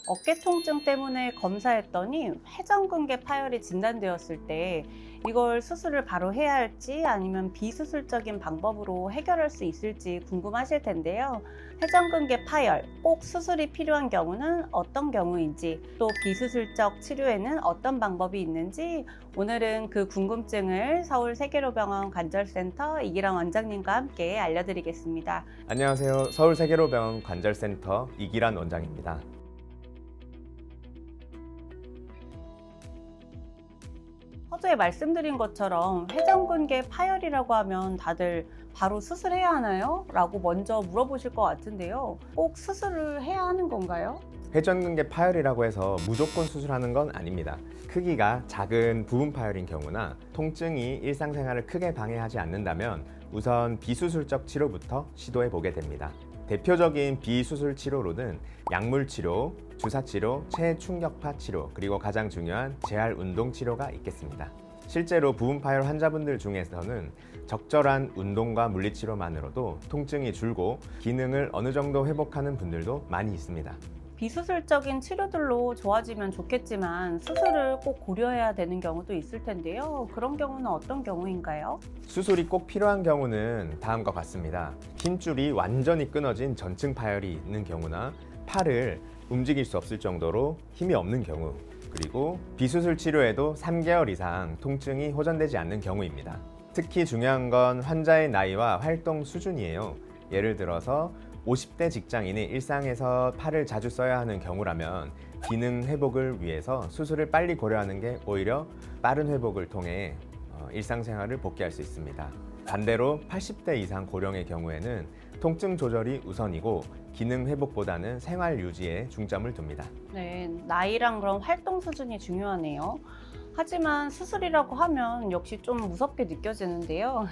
어깨 통증 때문에 검사했더니 회전근개 파열이 진단되었을 때 이걸 수술을 바로 해야 할지 아니면 비수술적인 방법으로 해결할 수 있을지 궁금하실 텐데요. 회전근개 파열, 꼭 수술이 필요한 경우는 어떤 경우인지, 또 비수술적 치료에는 어떤 방법이 있는지 오늘은 그 궁금증을 서울세계로병원 관절센터 이기란 원장님과 함께 알려드리겠습니다. 안녕하세요. 서울세계로병원 관절센터 이기란 원장입니다. 서두에 말씀드린 것처럼 회전근개 파열이라고 하면 다들 바로 수술해야 하나요? 라고 먼저 물어보실 것 같은데요. 꼭 수술을 해야 하는 건가요? 회전근개 파열이라고 해서 무조건 수술하는 건 아닙니다. 크기가 작은 부분 파열인 경우나 통증이 일상생활을 크게 방해하지 않는다면 우선 비수술적 치료부터 시도해 보게 됩니다. 대표적인 비수술 치료로는 약물 치료, 주사 치료, 체충격파 치료, 그리고 가장 중요한 재활 운동 치료가 있겠습니다. 실제로 부분 파열 환자분들 중에서는 적절한 운동과 물리치료만으로도 통증이 줄고 기능을 어느 정도 회복하는 분들도 많이 있습니다. 비수술적인 치료들로 좋아지면 좋겠지만 수술을 꼭 고려해야 되는 경우도 있을 텐데요. 그런 경우는 어떤 경우인가요? 수술이 꼭 필요한 경우는 다음과 같습니다. 힘줄이 완전히 끊어진 전층 파열이 있는 경우나 팔을 움직일 수 없을 정도로 힘이 없는 경우, 그리고 비수술 치료에도 3개월 이상 통증이 호전되지 않는 경우입니다. 특히 중요한 건 환자의 나이와 활동 수준이에요. 예를 들어서 50대 직장인이 일상에서 팔을 자주 써야 하는 경우라면 기능 회복을 위해서 수술을 빨리 고려하는 게 오히려 빠른 회복을 통해 일상생활을 복귀할 수 있습니다. 반대로 80대 이상 고령의 경우에는 통증 조절이 우선이고 기능 회복보다는 생활 유지에 중점을 둡니다. 네, 나이랑 그런 활동 수준이 중요하네요. 하지만 수술이라고 하면 역시 좀 무섭게 느껴지는데요.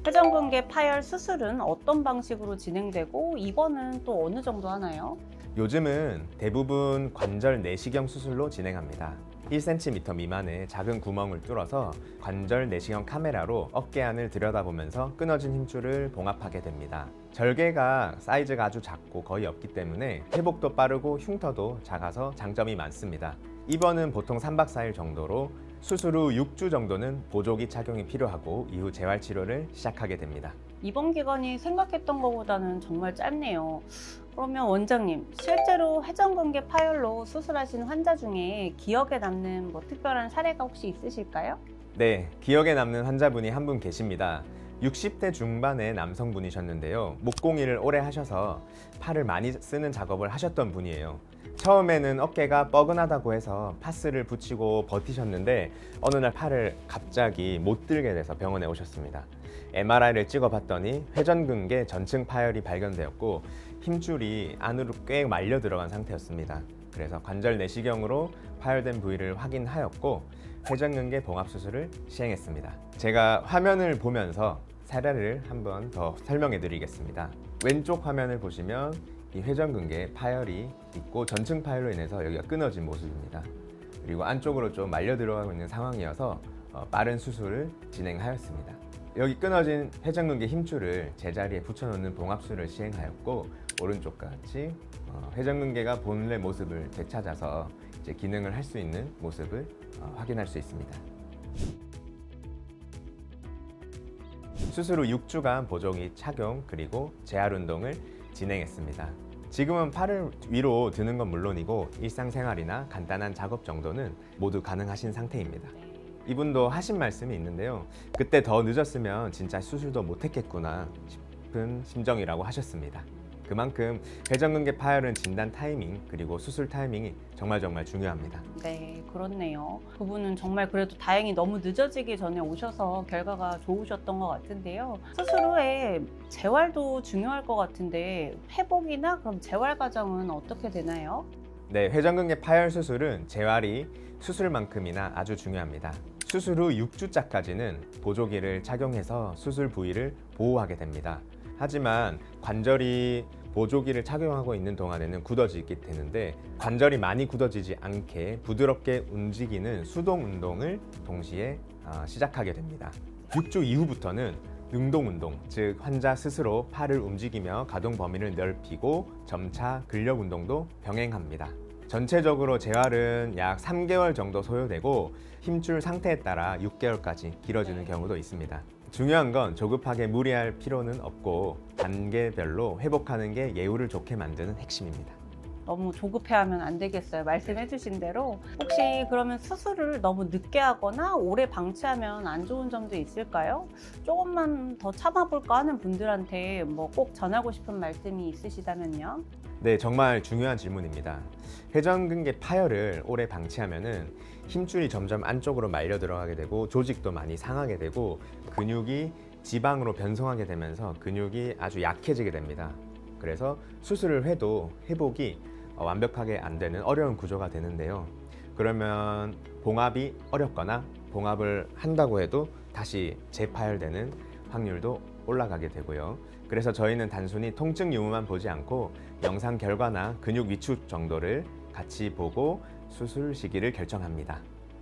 회전근개 파열 수술은 어떤 방식으로 진행되고 입원은 또 어느 정도 하나요? 요즘은 대부분 관절 내시경 수술로 진행합니다. 1cm 미만의 작은 구멍을 뚫어서 관절 내시경 카메라로 어깨 안을 들여다보면서 끊어진 힘줄을 봉합하게 됩니다. 절개가 사이즈가 아주 작고 거의 없기 때문에 회복도 빠르고 흉터도 작아서 장점이 많습니다. 입원은 보통 3박 4일 정도로 수술 후 6주 정도는 보조기 착용이 필요하고 이후 재활치료를 시작하게 됩니다. 입원 기간이 생각했던 것보다는 정말 짧네요. 그러면 원장님, 실제로 회전근개 파열로 수술하신 환자 중에 기억에 남는 특별한 사례가 혹시 있으실까요? 네, 기억에 남는 환자분이 한 분 계십니다. 60대 중반의 남성분이셨는데요. 목공일을 오래 하셔서 팔을 많이 쓰는 작업을 하셨던 분이에요. 처음에는 어깨가 뻐근하다고 해서 파스를 붙이고 버티셨는데 어느 날 팔을 갑자기 못 들게 돼서 병원에 오셨습니다. MRI를 찍어봤더니 회전근개 전층 파열이 발견되었고 힘줄이 안으로 꽤 말려 들어간 상태였습니다. 그래서 관절 내시경으로 파열된 부위를 확인하였고 회전근개 봉합수술을 시행했습니다. 제가 화면을 보면서 사례를 한번 더 설명해 드리겠습니다. 왼쪽 화면을 보시면 이 회전근개 파열이 있고 전층 파열로 인해서 여기가 끊어진 모습입니다. 그리고 안쪽으로 좀 말려 들어가고 있는 상황이어서 빠른 수술을 진행하였습니다. 여기 끊어진 회전근개 힘줄을 제자리에 붙여놓는 봉합술을 시행하였고 오른쪽과 같이 회전근개가 본래 모습을 되찾아서 이제 기능을 할 수 있는 모습을 확인할 수 있습니다. 수술 후 6주간 보조기 착용 그리고 재활 운동을 진행했습니다. 지금은 팔을 위로 드는 건 물론이고 일상생활이나 간단한 작업 정도는 모두 가능하신 상태입니다. 이분도 하신 말씀이 있는데요. 그때 더 늦었으면 진짜 수술도 못했겠구나 싶은 심정이라고 하셨습니다. 그만큼 회전근개 파열은 진단 타이밍 그리고 수술 타이밍이 정말 중요합니다. 네, 그렇네요. 그분은 정말 그래도 다행히 너무 늦어지기 전에 오셔서 결과가 좋으셨던 것 같은데요. 수술 후에 재활도 중요할 것 같은데 회복이나 그럼 재활 과정은 어떻게 되나요? 네, 회전근개 파열 수술은 재활이 수술만큼이나 아주 중요합니다. 수술 후 6주차까지는 보조기를 착용해서 수술 부위를 보호하게 됩니다. 하지만 관절이 보조기를 착용하고 있는 동안에는 굳어지게 되는데 관절이 많이 굳어지지 않게 부드럽게 움직이는 수동 운동을 동시에 시작하게 됩니다. 6주 이후부터는 능동 운동, 즉 환자 스스로 팔을 움직이며 가동 범위를 넓히고 점차 근력 운동도 병행합니다. 전체적으로 재활은 약 3개월 정도 소요되고 힘줄 상태에 따라 6개월까지 길어지는 경우도 있습니다. 중요한 건 조급하게 무리할 필요는 없고 단계별로 회복하는 게 예후를 좋게 만드는 핵심입니다. 너무 조급해하면 안 되겠어요. 말씀해주신 대로. 혹시 그러면 수술을 너무 늦게 하거나 오래 방치하면 안 좋은 점도 있을까요? 조금만 더 참아볼까 하는 분들한테 뭐 꼭 전하고 싶은 말씀이 있으시다면요? 네, 정말 중요한 질문입니다. 회전근개 파열을 오래 방치하면은 힘줄이 점점 안쪽으로 말려 들어가게 되고 조직도 많이 상하게 되고 근육이 지방으로 변성하게 되면서 근육이 아주 약해지게 됩니다. 그래서 수술을 해도 회복이 완벽하게 안 되는 어려운 구조가 되는데요. 그러면 봉합이 어렵거나 봉합을 한다고 해도 다시 재파열되는 확률도 올라가게 되고요. 그래서 저희는 단순히 통증 유무만 보지 않고 영상 결과나 근육 위축 정도를 같이 보고 수술 시기를 결정합니다.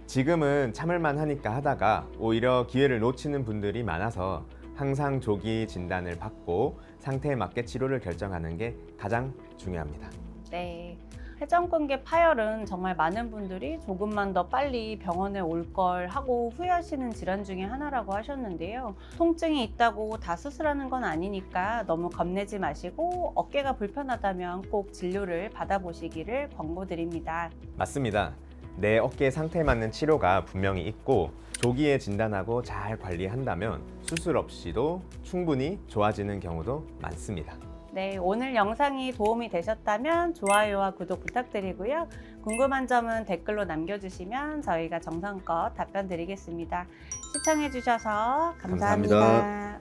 지금은 참을만 하니까 하다가 오히려 기회를 놓치는 분들이 많아서 항상 조기 진단을 받고 상태에 맞게 치료를 결정하는 게 가장 중요합니다. 네. 회전근개 파열은 정말 많은 분들이 조금만 더 빨리 병원에 올 걸 하고 후회하시는 질환 중에 하나라고 하셨는데요. 통증이 있다고 다 수술하는 건 아니니까 너무 겁내지 마시고 어깨가 불편하다면 꼭 진료를 받아보시기를 권고드립니다. 맞습니다. 내 어깨 상태에 맞는 치료가 분명히 있고 조기에 진단하고 잘 관리한다면 수술 없이도 충분히 좋아지는 경우도 많습니다. 네, 오늘 영상이 도움이 되셨다면 좋아요와 구독 부탁드리고요. 궁금한 점은 댓글로 남겨주시면 저희가 정성껏 답변 드리겠습니다. 시청해주셔서 감사합니다.